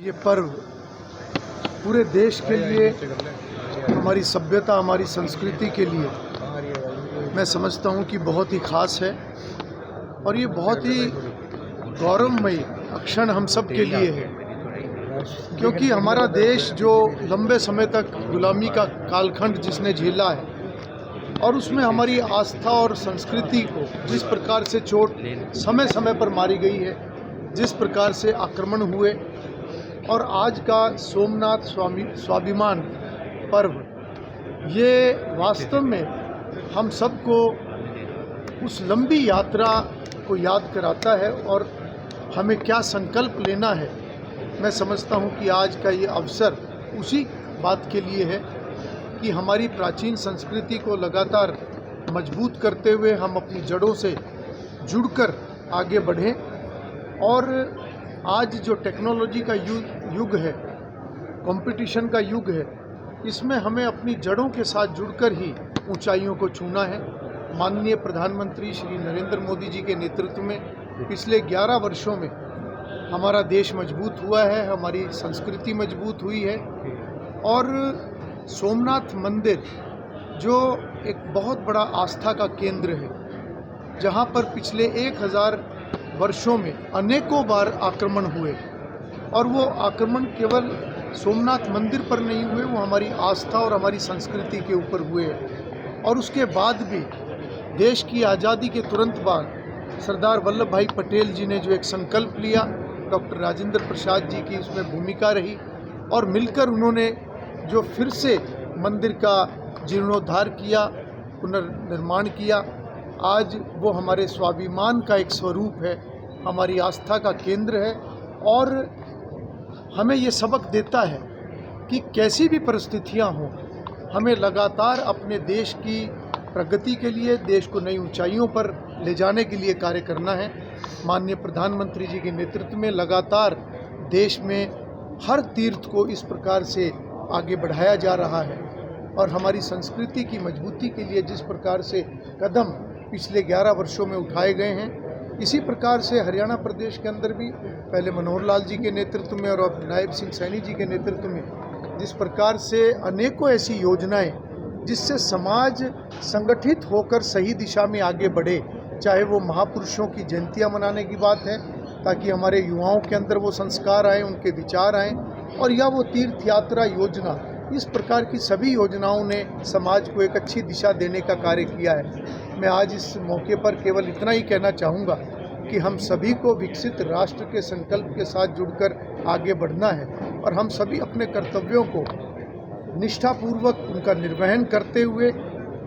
ये पर्व पूरे देश के लिए, हमारी सभ्यता, हमारी संस्कृति के लिए मैं समझता हूँ कि बहुत ही ख़ास है और ये बहुत ही गौरवमयी क्षण हम सब के लिए है, क्योंकि हमारा देश जो लंबे समय तक गुलामी का कालखंड जिसने झेला है और उसमें हमारी आस्था और संस्कृति को जिस प्रकार से चोट समय समय पर मारी गई है, जिस प्रकार से आक्रमण हुए, और आज का सोमनाथ स्वाभिमान पर्व ये वास्तव में हम सबको उस लंबी यात्रा को याद कराता है और हमें क्या संकल्प लेना है। मैं समझता हूँ कि आज का ये अवसर उसी बात के लिए है कि हमारी प्राचीन संस्कृति को लगातार मजबूत करते हुए हम अपनी जड़ों से जुड़कर आगे बढ़ें। और आज जो टेक्नोलॉजी का युग है, कंपटीशन का युग है, इसमें हमें अपनी जड़ों के साथ जुड़कर ही ऊंचाइयों को छूना है। माननीय प्रधानमंत्री श्री नरेंद्र मोदी जी के नेतृत्व में पिछले 11 वर्षों में हमारा देश मजबूत हुआ है, हमारी संस्कृति मजबूत हुई है और सोमनाथ मंदिर जो एक बहुत बड़ा आस्था का केंद्र है, जहां पर पिछले 1000 वर्षों में अनेकों बार आक्रमण हुए और वो आक्रमण केवल सोमनाथ मंदिर पर नहीं हुए, वो हमारी आस्था और हमारी संस्कृति के ऊपर हुए। और उसके बाद भी देश की आज़ादी के तुरंत बाद सरदार वल्लभ भाई पटेल जी ने जो एक संकल्प लिया, डॉक्टर राजेंद्र प्रसाद जी की उसमें भूमिका रही और मिलकर उन्होंने जो फिर से मंदिर का जीर्णोद्धार किया, पुनर्निर्माण किया, आज वो हमारे स्वाभिमान का एक स्वरूप है, हमारी आस्था का केंद्र है और हमें ये सबक देता है कि कैसी भी परिस्थितियां हों, हमें लगातार अपने देश की प्रगति के लिए, देश को नई ऊंचाइयों पर ले जाने के लिए कार्य करना है। माननीय प्रधानमंत्री जी के नेतृत्व में लगातार देश में हर तीर्थ को इस प्रकार से आगे बढ़ाया जा रहा है और हमारी संस्कृति की मजबूती के लिए जिस प्रकार से कदम पिछले 11 वर्षों में उठाए गए हैं, इसी प्रकार से हरियाणा प्रदेश के अंदर भी पहले मनोहर लाल जी के नेतृत्व में और अब नायब सिंह सैनी जी के नेतृत्व में जिस प्रकार से अनेकों ऐसी योजनाएं जिससे समाज संगठित होकर सही दिशा में आगे बढ़े, चाहे वो महापुरुषों की जयंतियां मनाने की बात है ताकि हमारे युवाओं के अंदर वो संस्कार आए, उनके विचार आएँ, और या वो तीर्थ यात्रा योजना, इस प्रकार की सभी योजनाओं ने समाज को एक अच्छी दिशा देने का कार्य किया है। मैं आज इस मौके पर केवल इतना ही कहना चाहूँगा कि हम सभी को विकसित राष्ट्र के संकल्प के साथ जुड़कर आगे बढ़ना है और हम सभी अपने कर्तव्यों को निष्ठापूर्वक उनका निर्वहन करते हुए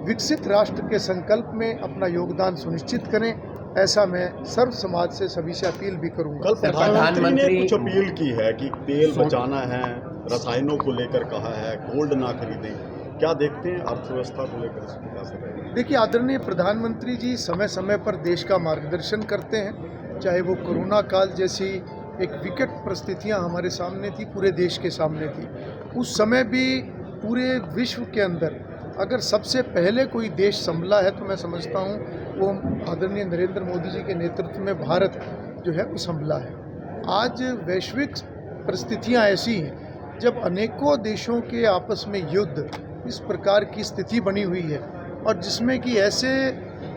विकसित राष्ट्र के संकल्प में अपना योगदान सुनिश्चित करें। ऐसा मैं सर्व समाज से सभी से अपील भी करूँगा। कल प्रधानमंत्री ने कुछ अपील की है कि तेल बचाना है, रसायनों को लेकर कहा है, गोल्ड ना खरीदें, क्या देखते हैं अर्थव्यवस्था को लेकर? देखिए, आदरणीय प्रधानमंत्री जी समय समय पर देश का मार्गदर्शन करते हैं, चाहे वो कोरोना काल जैसी एक विकट परिस्थितियां हमारे सामने थी, पूरे देश के सामने थी, उस समय भी पूरे विश्व के अंदर अगर सबसे पहले कोई देश संभला है तो मैं समझता हूँ वो आदरणीय नरेंद्र मोदी जी के नेतृत्व में भारत जो है वो संभला है। आज वैश्विक परिस्थितियाँ ऐसी हैं जब अनेकों देशों के आपस में युद्ध, इस प्रकार की स्थिति बनी हुई है और जिसमें कि ऐसे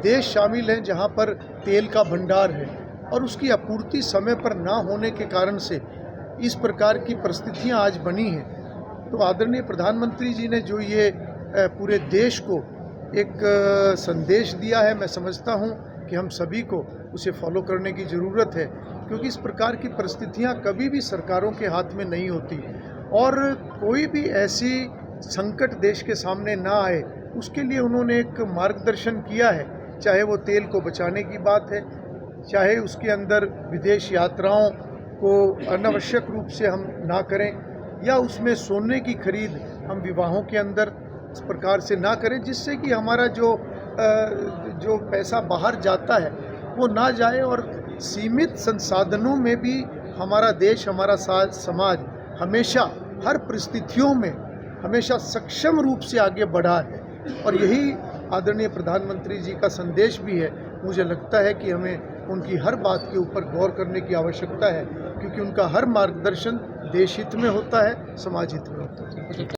देश शामिल हैं जहां पर तेल का भंडार है और उसकी आपूर्ति समय पर ना होने के कारण से इस प्रकार की परिस्थितियां आज बनी हैं। तो आदरणीय प्रधानमंत्री जी ने जो ये पूरे देश को एक संदेश दिया है, मैं समझता हूं कि हम सभी को उसे फॉलो करने की ज़रूरत है, क्योंकि इस प्रकार की परिस्थितियां कभी भी सरकारों के हाथ में नहीं होती और कोई भी ऐसी संकट देश के सामने ना आए, उसके लिए उन्होंने एक मार्गदर्शन किया है। चाहे वो तेल को बचाने की बात है, चाहे उसके अंदर विदेश यात्राओं को अनावश्यक रूप से हम ना करें, या उसमें सोने की खरीद हम विवाहों के अंदर इस प्रकार से ना करें जिससे कि हमारा जो पैसा बाहर जाता है वो ना जाए और सीमित संसाधनों में भी हमारा देश, हमारा समाज हमेशा हर परिस्थितियों में हमेशा सक्षम रूप से आगे बढ़ा है और यही आदरणीय प्रधानमंत्री जी का संदेश भी है। मुझे लगता है कि हमें उनकी हर बात के ऊपर गौर करने की आवश्यकता है, क्योंकि उनका हर मार्गदर्शन देश हित में होता है, समाज हित में होता है।